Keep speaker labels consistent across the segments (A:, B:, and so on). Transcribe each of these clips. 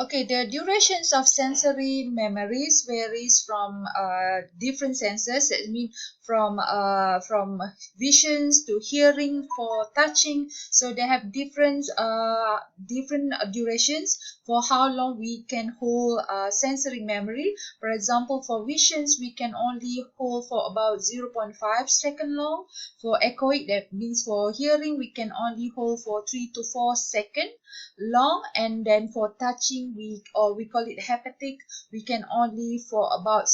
A: Okay, the durations of sensory memories varies from different senses. I mean, from visions to hearing for touching. So they have different durations for how long we can hold sensory memory. For example, for visions, we can only hold for about 0.5 second long. For echoic, that means for hearing, we can only hold for 3 to 4 seconds long, and then for touching we call it hepatic, we can only for about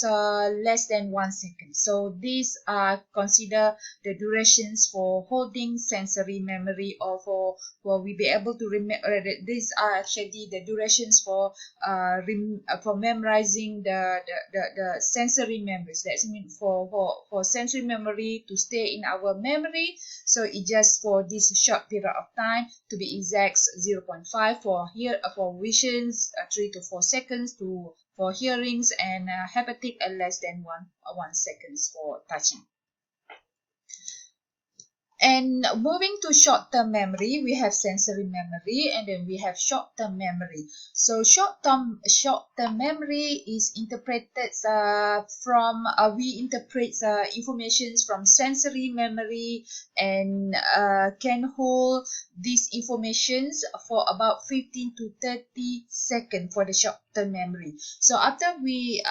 A: less than 1 second. So these are consider the durations for holding sensory memory, or for we be able to remember. These are actually the durations for memorizing the sensory memories. That's mean for sensory memory to stay in our memory. So it just for this short period of time, to be exact 0.5 for visions, 3 to 4 seconds to for hearings, and hepatic less than 1 seconds for touching. And moving to short-term memory, we have sensory memory, and then we have short-term memory. So short-term memory is interpreted we interpret informations from sensory memory, and can hold these informations for about 15 to 30 seconds for the short-term memory. So after we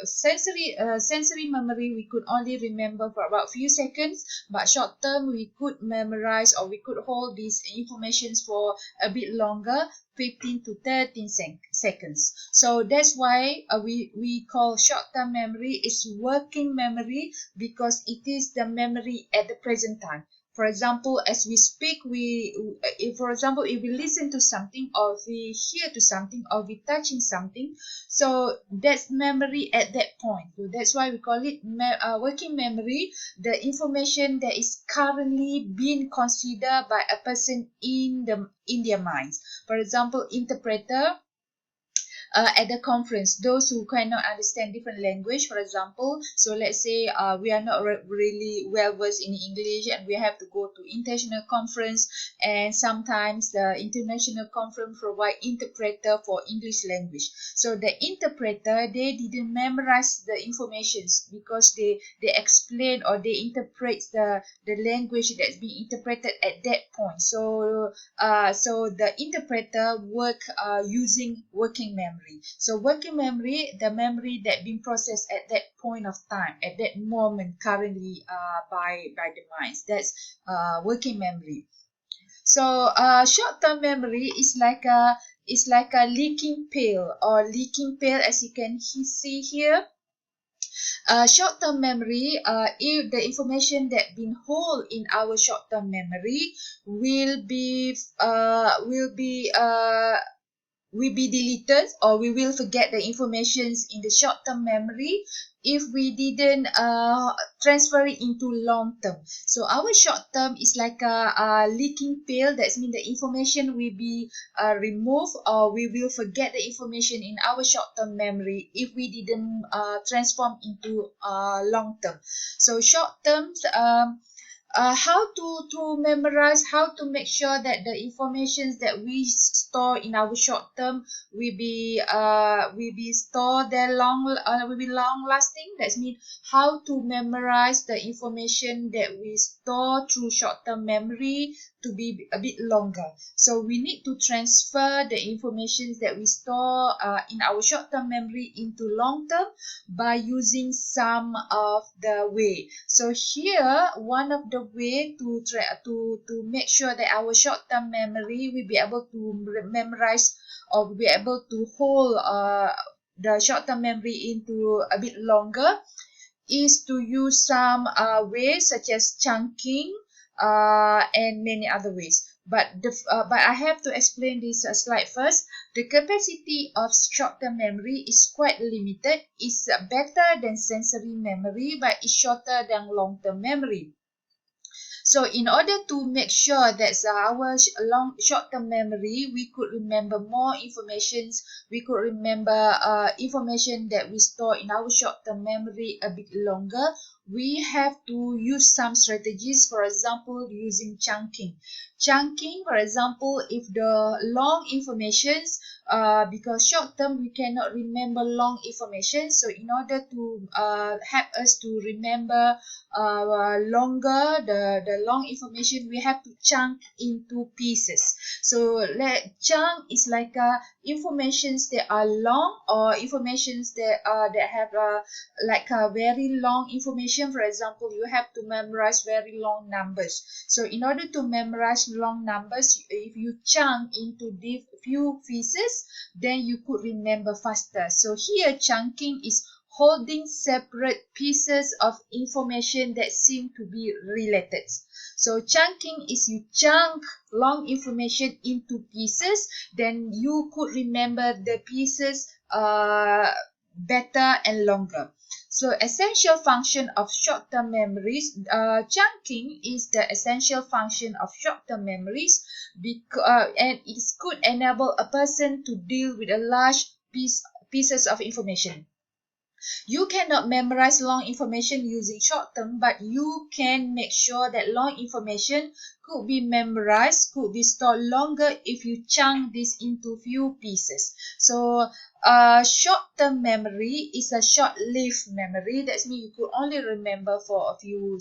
A: sensory memory, we could only remember for about few seconds, but short term we could memorize, or we could hold these informations for a bit longer, 15 to 13 seconds. So that's why we call short-term memory is working memory, because it is the memory at the present time. For example, as we speak, if we listen to something, or if we hear to something, or we touching something, so that's memory at that point. So that's why we call it working memory, the information that is currently being considered by a person in their minds. For example, interpreter at the conference, those who cannot understand different language, for example. So let's say we are not really well versed in English, and we have to go to international conference, and sometimes the international conference provide interpreter for English language. So the interpreter, they didn't memorize the informations, because they explain, or they interpret the language that's being interpreted at that point. So the interpreter work using working memory. So working memory, the memory that being processed at that point of time, at that moment currently by the minds. That's working memory. So short-term memory is like a leaking pail, as you can see here. Short-term memory, if the information that been hold in our short-term memory will be deleted, or we will forget the informations in the short-term memory if we didn't transfer it into long-term. So our short-term is like a leaking pail. That means the information will be removed, or we will forget the information in our short-term memory if we didn't transform into long-term. So short-terms, how to memorize, how to make sure that the informations that we store in our short term will be stored there will be long lasting. That means how to memorize the information that we store through short term memory to be a bit longer. So we need to transfer the information that we store in our short term memory into long term by using some of the way. So here, one of the way to make sure that our short term memory will be able to memorize, or will be able to hold the short term memory into a bit longer, is to use some ways such as chunking and many other ways. But I have to explain this slide first. The capacity of short-term memory is quite limited. It's better than sensory memory, but it's shorter than long-term memory. So in order to make sure that our short-term memory, we could remember more informations, we could remember information that we store in our short-term memory a bit longer, we have to use some strategies. For example, using chunking. Chunking, for example, if the long informations, because short term we cannot remember long information, so in order to help us to remember longer the long information, we have to chunk into pieces. So chunk is like informations that are long, or informations that have like a very long information. For example, you have to memorize very long numbers. So in order to memorize long numbers, if you chunk into few pieces, then you could remember faster. So here chunking is holding separate pieces of information that seem to be related. So chunking is you chunk long information into pieces, then you could remember the pieces better and longer. So essential function of short-term memories, chunking is the essential function of short-term memories, and it could enable a person to deal with a large pieces of information. You cannot memorize long information using short term, but you can make sure that long information could be memorized, could be stored longer if you chunk this into few pieces. So short-term memory is a short-lived memory. That means you could only remember for a few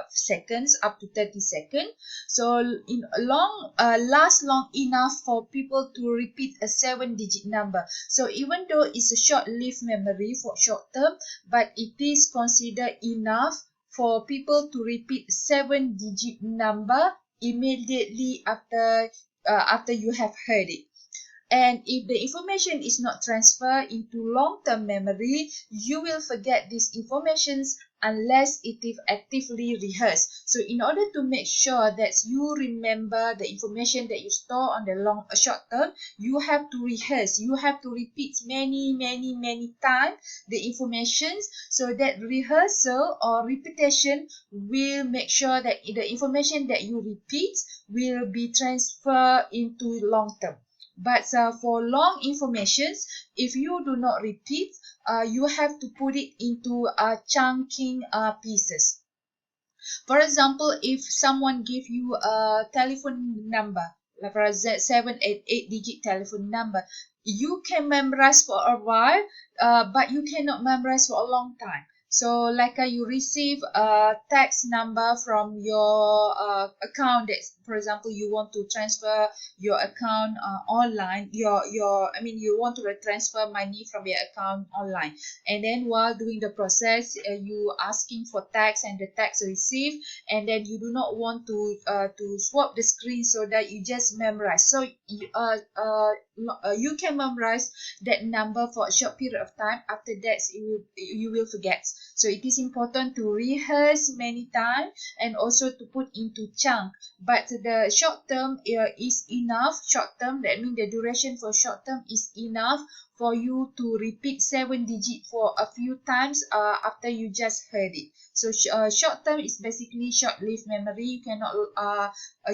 A: seconds, up to 30 seconds. So in last long enough for people to repeat a 7-digit number. So even though it's a short-lived memory for short term, but it is considered enough for people to repeat 7-digit number immediately after you have heard it. And if the information is not transferred into long-term memory, you will forget these informations unless it is actively rehearsed. So in order to make sure that you remember the information that you store on the short term, you have to rehearse. You have to repeat many times the informations, so that rehearsal or repetition will make sure that the information that you repeat will be transferred into long term. But for long informations, if you do not repeat, you have to put it into chunking pieces. For example, if someone give you a telephone number, like for example 7 8 digit telephone number, you can memorize for a while, but you cannot memorize for a long time. So like you receive a text number from your account that, for example, you want to transfer your account online, you want to transfer money from your account online, and then while doing the process, you asking for text and the text received, and then you do not want to swap the screen, so that you just memorize. So you can memorize that number for a short period of time. After that, you will forget. So it is important to rehearse many times and also to put into chunk. But the short term is enough. Short term, that means the duration for short term is enough for you to repeat 7 digit for a few times after you just heard it. So short term is basically short-lived memory.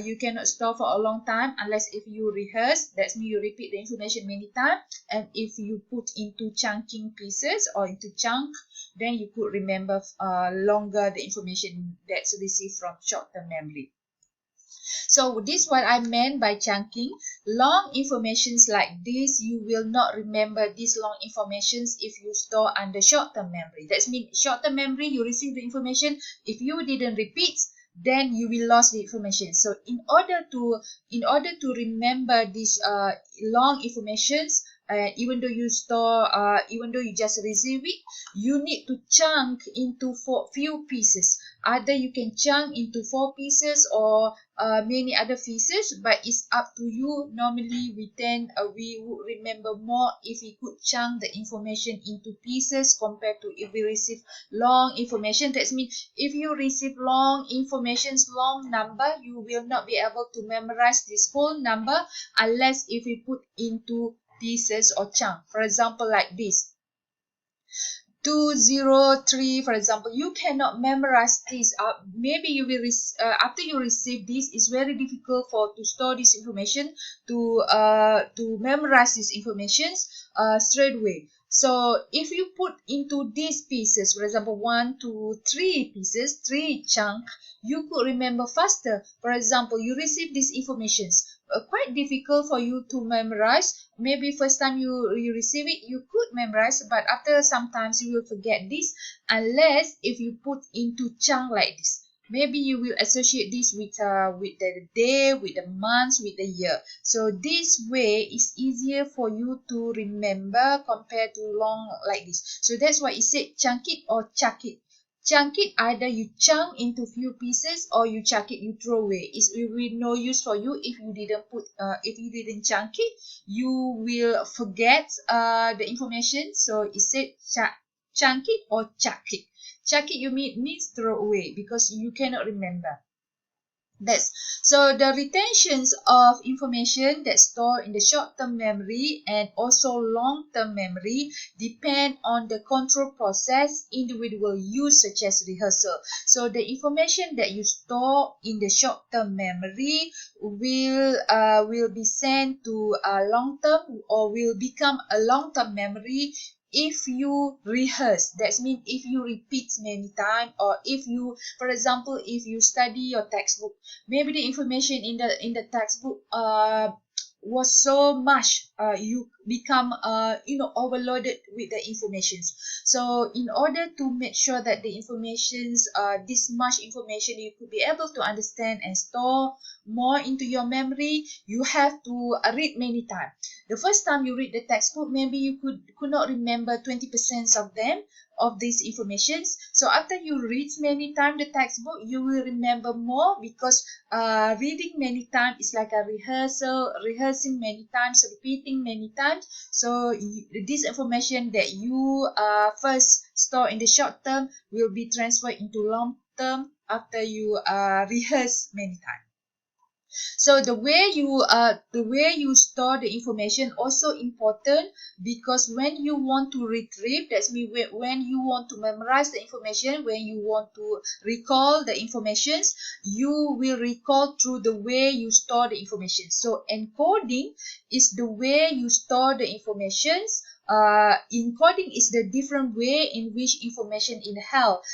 A: You cannot store for a long time unless if you rehearse. That means you repeat the information many times. And if you put into chunking pieces or into chunk, then you could remember longer the information that's received from short-term memory. So this is what I meant by chunking. Long informations like this, you will not remember these long informations if you store under short-term memory. That means short-term memory, you receive the information. If you didn't repeat, then you will lose the information. So in order to remember these long informations, even though you just receive it, you need to chunk into few pieces. Either you can chunk into 4 pieces or many other pieces, but it's up to you. Normally we would remember more if we could chunk the information into pieces compared to if we receive long information. That means if you receive long number, you will not be able to memorize this whole number unless if we put into pieces or chunk. For example, like this 203, for example, you cannot memorize this. Maybe you will after you receive this, it's very difficult to store this information, to memorize these informations straight away. So if you put into these pieces, for example, 1, 2, 3 pieces, 3 chunk, you could remember faster. For example, you receive these informations, quite difficult for you to memorize. Maybe first time you receive it, you could memorize, but after sometimes you will forget this, unless if you put into chunk like this. Maybe you will associate this with the day, with the months, with the year. So this way is easier for you to remember compared to long like this. So that's why it said chunk it or chuck it. Chunk it, either you chunk into few pieces or you chuck it, you throw away. It will be no use for you if you didn't chunk it. You will forget the information. So it said chunk it or chuck it. Chuck it means throw away because you cannot remember. That's so the retentions of information that's stored in the short-term memory and also long-term memory depend on the control process individual use, such as rehearsal. So the information that you store in the short-term memory will be sent to a long-term or will become a long-term memory if you rehearse. That means if you repeat many times, or if you, for example, if you study your textbook, maybe the information in the textbook was so much, you become overloaded with the informations. So in order to make sure that the informations, this much information you could be able to understand and store more into your memory, you have to read many times. The first time you read the textbook, maybe you could not remember 20% of them, of these informations. So after you read many times the textbook, you will remember more, because reading many times is like a rehearsing many times, repeating many times. So this information that you first store in the short term will be transferred into long term after you rehearse many times. So the way you store the information also important, because when you want to retrieve, that's mean when you want to memorize the information, when you want to recall the informations, you will recall through the way you store the information. So encoding is the way you store the informations. Encoding is the different way in which information is held.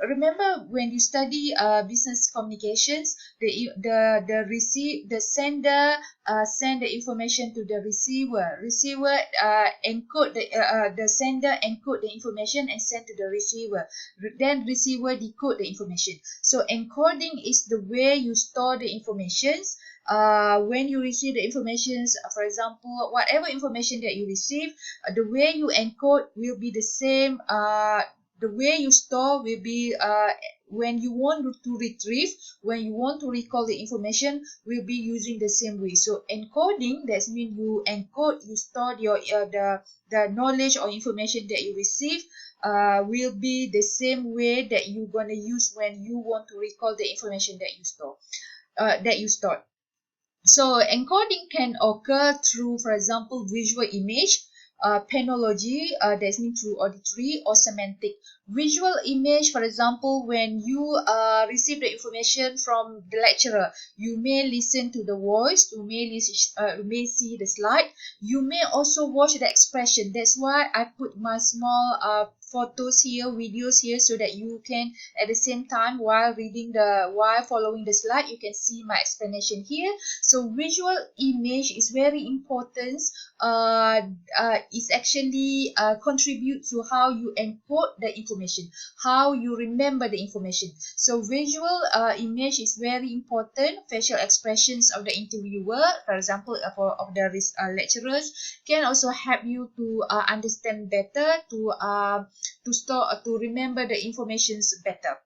A: Remember when you study business communications, the sender send the information to the receiver encode the sender encode the information and send to the receiver, then receiver decode the information. So encoding is the way you store the informations. When you receive the informations, for example, whatever information that you receive, the way you encode will be the same. The way you store will be when you want to retrieve, when you want to recall the information, will be using the same way. So encoding, that means you encode, you store your the knowledge or information that you receive, will be the same way that you're gonna use when you want to recall the information that you stored. So encoding can occur through, for example, visual image, penology, that means through auditory or semantic. Visual image, for example, when you receive the information from the lecturer, you may listen to the voice, you may see the slide, you may also watch the expression. That's why I put my small photos here, videos here, so that you can, at the same time, while following the slide, you can see my explanation here. So visual image is very important. Is actually contribute to how you encode the information, how you remember the information. So visual image is very important. Facial expressions of the interviewer, for example, of the lecturers, can also help you to understand better, to remember the informations better.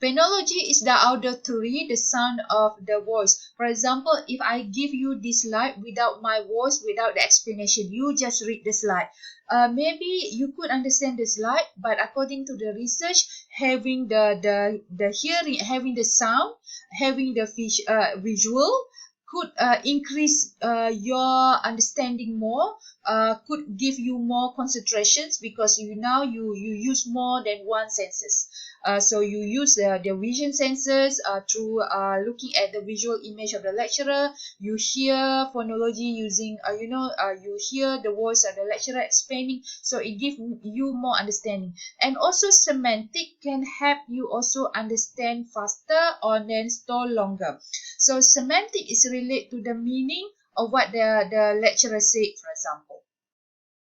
A: Phonology is the auditory, the sound of the voice. For example, if I give you this slide without my voice, without the explanation, you just read the slide. Maybe you could understand the slide, but according to the research, having the hearing, having the sound, having the visual could increase your understanding more, could give you more concentrations, because you use more than one senses. So you use the vision sensors through looking at the visual image of the lecturer. You hear phonology using you hear the voice of the lecturer explaining, so it gives you more understanding. And also semantic can help you also understand faster or then store longer. So semantic is related to the meaning of what the lecturer said, for example.